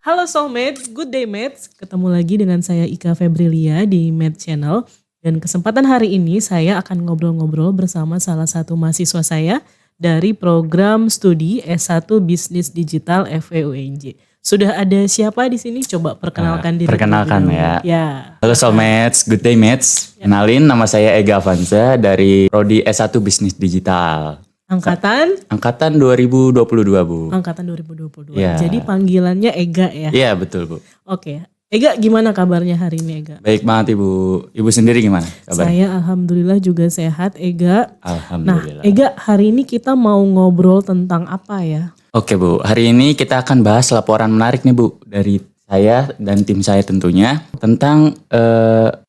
Halo Soulmates, good day mates. Ketemu lagi dengan saya Ika Febrilia di Mate Channel. Dan kesempatan hari ini saya akan ngobrol-ngobrol bersama salah satu mahasiswa saya dari program studi S1 Bisnis Digital FEUNJ. Sudah ada siapa di sini? Coba perkenalkan diri. Perkenalkan ya. Ya. Halo Soulmates, good day mates. Kenalin, nama saya Ega Avanza dari Prodi S1 Bisnis Digital. Angkatan 2022 Bu. Angkatan 2022. Ya. Jadi panggilannya Ega ya? Iya betul Bu. Oke. Ega, gimana kabarnya hari ini Ega? Baik banget Ibu. Ibu sendiri gimana kabarnya? Saya alhamdulillah juga sehat Ega. Alhamdulillah. Nah Ega, hari ini kita mau ngobrol tentang apa ya? Oke Bu, hari ini kita akan bahas laporan menarik nih Bu. Dari saya dan tim saya tentunya. Tentang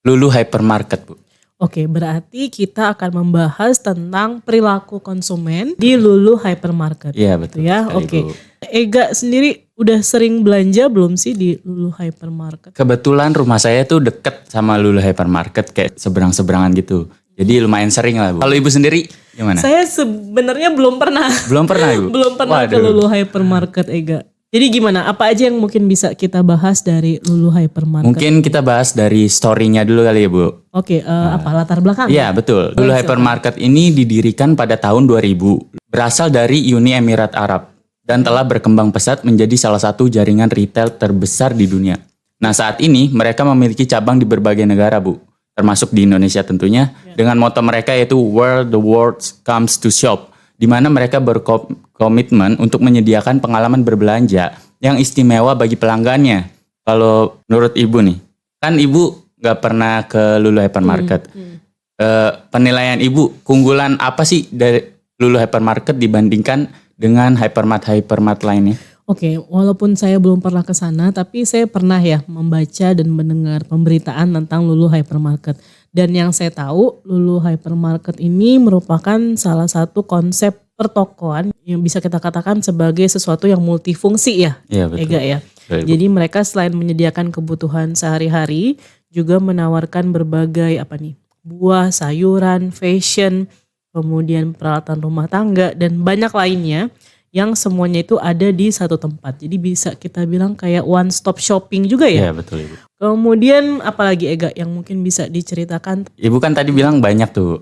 Lulu Hypermarket Bu. Oke, berarti kita akan membahas tentang perilaku konsumen di Lulu Hypermarket. Iya betul. Ya, oke. Ega sendiri udah sering belanja belum sih di Lulu Hypermarket? Kebetulan rumah saya tuh deket sama Lulu Hypermarket, kayak seberang-seberangan gitu. Jadi lumayan sering lah Bu. Kalau Ibu sendiri gimana? Saya sebenarnya belum pernah. Belum pernah Ibu? Belum pernah ke Waduh. Lulu Hypermarket Ega. Jadi gimana? Apa aja yang mungkin bisa kita bahas dari Lulu Hypermarket? Mungkin kita bahas dari story-nya dulu kali ya Bu. Oke, apa latar belakang? Iya betul. Lulu Hypermarket ini didirikan pada tahun 2000. Berasal dari Uni Emirat Arab. Dan telah berkembang pesat menjadi salah satu jaringan retail terbesar di dunia. Nah saat ini mereka memiliki cabang di berbagai negara Bu. Termasuk di Indonesia tentunya. Dengan moto mereka yaitu Where the World Comes to Shop. Di mana mereka berkomitmen untuk menyediakan pengalaman berbelanja yang istimewa bagi pelanggannya. Kalau menurut Ibu nih, kan Ibu nggak pernah ke Lulu Hypermarket. Penilaian Ibu, keunggulan apa sih dari Lulu Hypermarket dibandingkan dengan hypermart lainnya? Oke, walaupun saya belum pernah ke sana, tapi saya pernah ya membaca dan mendengar pemberitaan tentang Lulu Hypermarket. Dan yang saya tahu, Lulu Hypermarket ini merupakan salah satu konsep pertokoan yang bisa kita katakan sebagai sesuatu yang multifungsi ya, Iya betul. Ega ya. Betul, Jadi mereka selain menyediakan kebutuhan sehari-hari, juga menawarkan berbagai buah, sayuran, fashion, kemudian peralatan rumah tangga dan banyak lainnya yang semuanya itu ada di satu tempat. Jadi bisa kita bilang kayak one stop shopping juga ya. Iya betul Ibu. Kemudian apalagi Ega yang mungkin bisa diceritakan? Ibu kan tadi bilang banyak tuh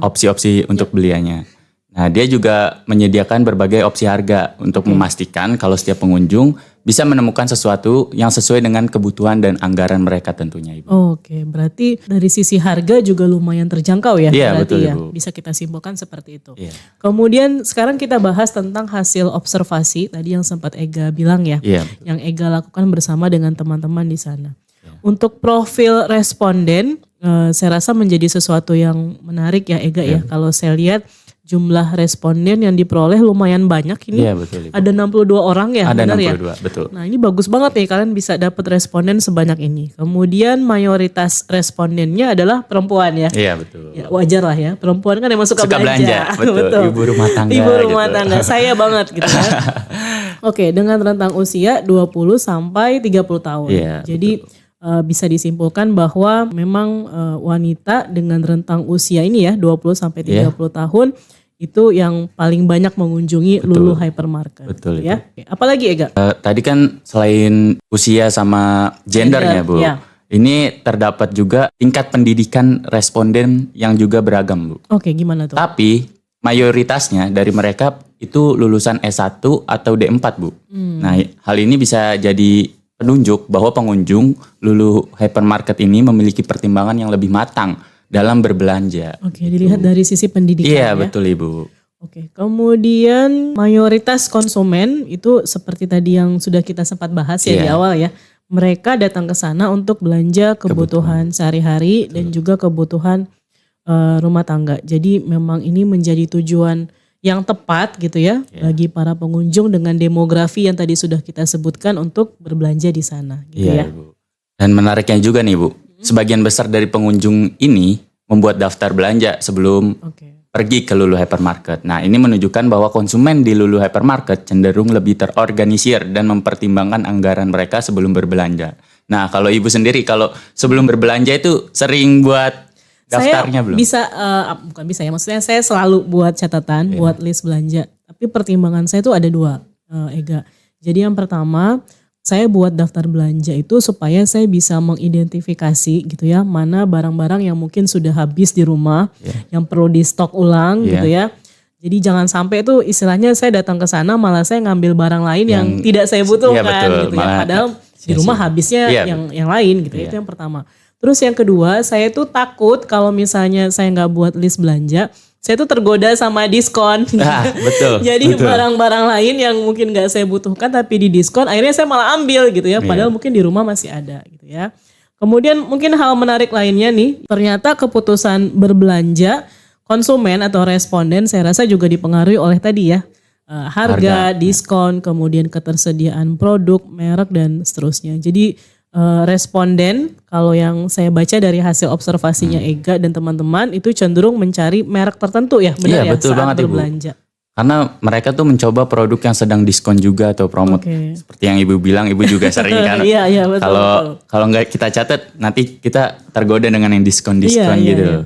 opsi-opsi untuk beliannya. Nah dia juga menyediakan berbagai opsi harga untuk memastikan kalau setiap pengunjung bisa menemukan sesuatu yang sesuai dengan kebutuhan dan anggaran mereka tentunya Ibu. Oke, berarti dari sisi harga juga lumayan terjangkau ya. Iya, berarti betul, ya. Ibu. Bisa kita simpulkan seperti itu. Iya. Kemudian sekarang kita bahas tentang hasil observasi tadi yang sempat Ega bilang ya. Iya. Yang Ega lakukan bersama dengan teman-teman di sana. Untuk profil responden, saya rasa menjadi sesuatu yang menarik ya Ega ya. Kalau saya lihat jumlah responden yang diperoleh lumayan banyak ini. Iya betul Ibu. Ada 62 orang ya, Ada benar 62, ya? betul. Nah ini bagus banget nih kalian bisa dapat responden sebanyak ini. Kemudian mayoritas respondennya adalah perempuan ya. Iya betul. Ya, wajar lah ya, perempuan kan emang suka belanja. Betul. Ibu rumah tangga. Ibu rumah gitu. tangga, saya banget gitu ya. Oke, dengan rentang usia 20 sampai 30 tahun. Iya, Jadi bisa disimpulkan bahwa memang wanita dengan rentang usia ini ya 20 sampai 30 tahun itu yang paling banyak mengunjungi Lulu Hypermarket. Betul ya. Oke, apalagi Ega? Tadi kan selain usia sama gendernya Bu, Iya. ini terdapat juga tingkat pendidikan responden yang juga beragam Bu. Oke, gimana tuh? Tapi mayoritasnya dari mereka itu lulusan S1 atau D4 Bu. Nah hal ini bisa jadi penunjuk bahwa pengunjung Lulu Hypermarket ini memiliki pertimbangan yang lebih matang dalam berbelanja. Oke, dilihat dari sisi pendidikan Iya ya. betul Ibu. Oke, kemudian mayoritas konsumen itu seperti tadi yang sudah kita sempat bahas ya di Iya. awal ya. Mereka datang ke sana untuk belanja kebutuhan sehari-hari dan juga kebutuhan rumah tangga. Jadi memang ini menjadi tujuan yang tepat gitu ya bagi para pengunjung dengan demografi yang tadi sudah kita sebutkan untuk berbelanja di sana gitu Iya ya. Ibu. Dan menariknya juga nih Bu, sebagian besar dari pengunjung ini membuat daftar belanja sebelum Oke. pergi ke Lulu Hypermarket. Nah ini menunjukkan bahwa konsumen di Lulu Hypermarket cenderung lebih terorganisir dan mempertimbangkan anggaran mereka sebelum berbelanja. Nah kalau Ibu sendiri kalau sebelum berbelanja itu sering buat daftarnya belum? Bukan bisa ya, maksudnya saya selalu buat catatan, buat list belanja. Tapi pertimbangan saya itu ada dua, Ega. Jadi yang pertama, saya buat daftar belanja itu supaya saya bisa mengidentifikasi gitu ya, mana barang-barang yang mungkin sudah habis di rumah, yang perlu di stok ulang gitu ya. Jadi jangan sampai itu istilahnya saya datang ke sana malah saya ngambil barang lain yang tidak saya butuhkan gitu ya. Padahal di rumah habisnya yang lain gitu ya. Itu yang pertama. Terus yang kedua, saya tuh takut kalau misalnya saya nggak buat list belanja, saya tuh tergoda sama diskon. Jadi barang-barang lain yang mungkin gak saya butuhkan tapi di diskon, akhirnya saya malah ambil gitu ya. Padahal mungkin di rumah masih ada gitu ya. Kemudian mungkin hal menarik lainnya nih, ternyata keputusan berbelanja konsumen atau responden saya rasa juga dipengaruhi oleh tadi ya. Harga, diskon, kemudian ketersediaan produk, merek dan seterusnya. Jadi responden kalau yang saya baca dari hasil observasinya Ega dan teman-teman itu cenderung mencari merek tertentu ya, benar ya, betul saat banget, berbelanja. Ibu. Karena mereka tuh mencoba produk yang sedang diskon juga atau promote. Seperti yang Ibu bilang, Ibu juga sering kan. Kalau nggak kita catat nanti kita tergoda dengan yang diskon gitu.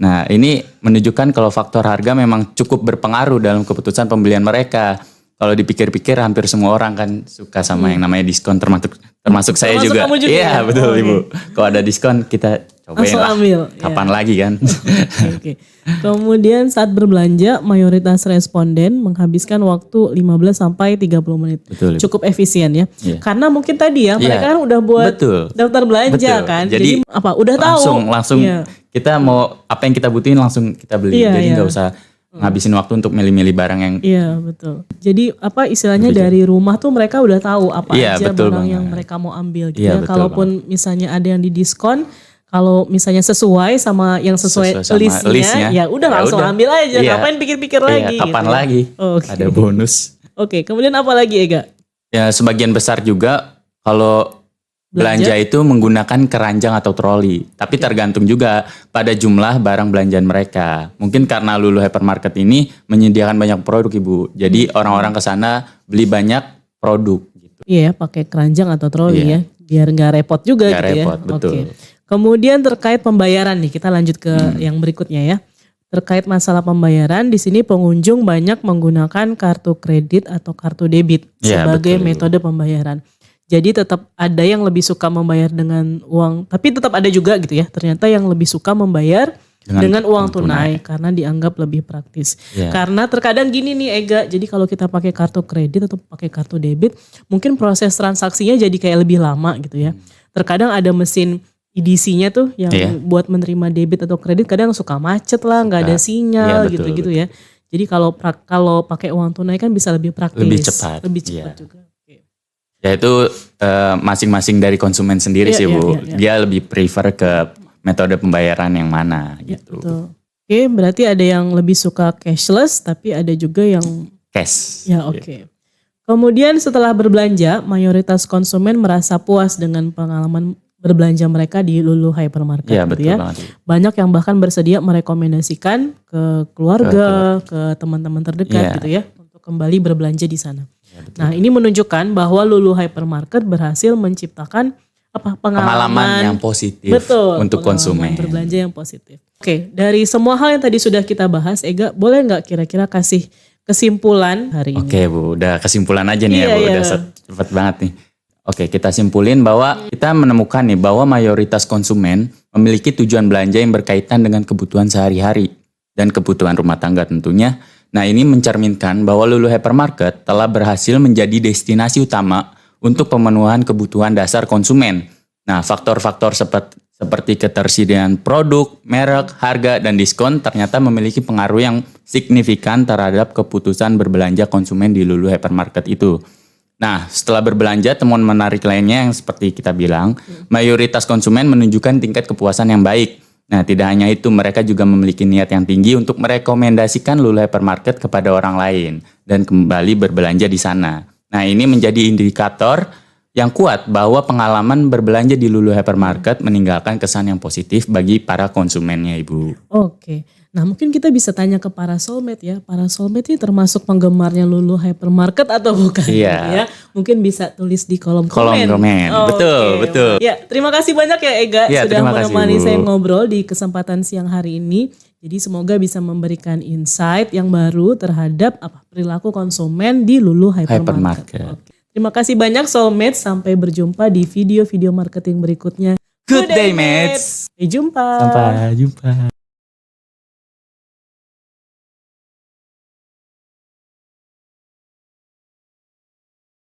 Nah, ini menunjukkan kalau faktor harga memang cukup berpengaruh dalam keputusan pembelian mereka. Kalau dipikir-pikir hampir semua orang kan suka sama yang namanya diskon, termasuk saya juga. Iya betul Ibu. Kalau ada diskon kita cobain lah. Kapan lagi kan. Oke. Kemudian saat berbelanja mayoritas responden menghabiskan waktu 15 sampai 30 menit. Betul, cukup efisien ya. Karena mungkin tadi ya mereka kan udah buat daftar belanja kan. Jadi apa udah langsung kita mau apa yang kita butuhin langsung kita beli. Jadi nggak usah ngabisin waktu untuk milih-milih barang yang. Iya betul. Jadi apa istilahnya dari rumah tuh mereka udah tahu apa aja barang yang mereka mau ambil gitu ya. Kalaupun misalnya ada yang di diskon, kalau misalnya sesuai sama yang sesuai listnya, ya udah langsung ambil aja. Ngapain pikir-pikir lagi? Kapan gitu lagi? Ada bonus. Kemudian apa lagi Ega? Ya sebagian besar juga kalau belanja itu menggunakan keranjang atau troli. Tapi tergantung juga pada jumlah barang belanjaan mereka. Mungkin karena Lulu Hypermarket ini menyediakan banyak produk Ibu. Jadi orang-orang ke sana beli banyak produk gitu. Iya, pakai keranjang atau troli ya. Biar nggak repot juga gitu repot, ya. Betul. Kemudian terkait pembayaran nih, kita lanjut ke yang berikutnya ya. Terkait masalah pembayaran, di sini pengunjung banyak menggunakan kartu kredit atau kartu debit sebagai metode pembayaran. Jadi tetap ada yang lebih suka membayar dengan uang, tapi tetap ada juga gitu ya. Ternyata yang lebih suka membayar dengan uang tunai karena dianggap lebih praktis. Karena terkadang gini nih Ega, jadi kalau kita pakai kartu kredit atau pakai kartu debit, mungkin proses transaksinya jadi kayak lebih lama gitu ya. Terkadang ada mesin EDC-nya tuh yang buat menerima debit atau kredit kadang suka macet lah, nggak ada sinyal gitu-gitu ya. Jadi kalau pakai uang tunai kan bisa lebih praktis, lebih cepat juga. Ya itu masing-masing dari konsumen sendiri sih Bu. Dia lebih prefer ke metode pembayaran yang mana gitu. Betul. Berarti ada yang lebih suka cashless tapi ada juga yang cash. Ya Kemudian setelah berbelanja, mayoritas konsumen merasa puas dengan pengalaman berbelanja mereka di Lulu Hypermarket gitu ya. Banyak yang bahkan bersedia merekomendasikan ke keluarga, ke teman-teman terdekat gitu ya untuk kembali berbelanja di sana. Nah, ini menunjukkan bahwa Lulu Hypermarket berhasil menciptakan pengalaman yang positif untuk konsumen. Berbelanja yang positif. Dari semua hal yang tadi sudah kita bahas, Ega, boleh nggak kira-kira kasih kesimpulan hari ini? Bu, udah kesimpulan aja nih Bu, udah cepat banget nih. Kita simpulin bahwa kita menemukan nih bahwa mayoritas konsumen memiliki tujuan belanja yang berkaitan dengan kebutuhan sehari-hari dan kebutuhan rumah tangga tentunya. Nah, ini mencerminkan bahwa Lulu Hypermarket telah berhasil menjadi destinasi utama untuk pemenuhan kebutuhan dasar konsumen. Nah, faktor-faktor seperti ketersediaan produk, merek, harga, dan diskon ternyata memiliki pengaruh yang signifikan terhadap keputusan berbelanja konsumen di Lulu Hypermarket itu. Nah, setelah berbelanja, temuan menarik lainnya yang seperti kita bilang, mayoritas konsumen menunjukkan tingkat kepuasan yang baik. Nah, tidak hanya itu, mereka juga memiliki niat yang tinggi untuk merekomendasikan Lulu Hypermarket kepada orang lain dan kembali berbelanja di sana. Nah, ini menjadi indikator yang kuat bahwa pengalaman berbelanja di Lulu Hypermarket meninggalkan kesan yang positif bagi para konsumennya, Ibu. Nah, mungkin kita bisa tanya ke para soulmate ya. Para soulmate ini termasuk penggemarnya Lulu Hypermarket atau bukan? Ya? Mungkin bisa tulis di kolom komen. Betul. Ya, terima kasih banyak ya Ega sudah menemani saya ngobrol di kesempatan siang hari ini. Jadi semoga bisa memberikan insight yang baru terhadap perilaku konsumen di Lulu Hypermarket. Terima kasih banyak Soulmates. Sampai berjumpa di video-video marketing berikutnya. Good day, mates. Sampai jumpa. Sampai jumpa.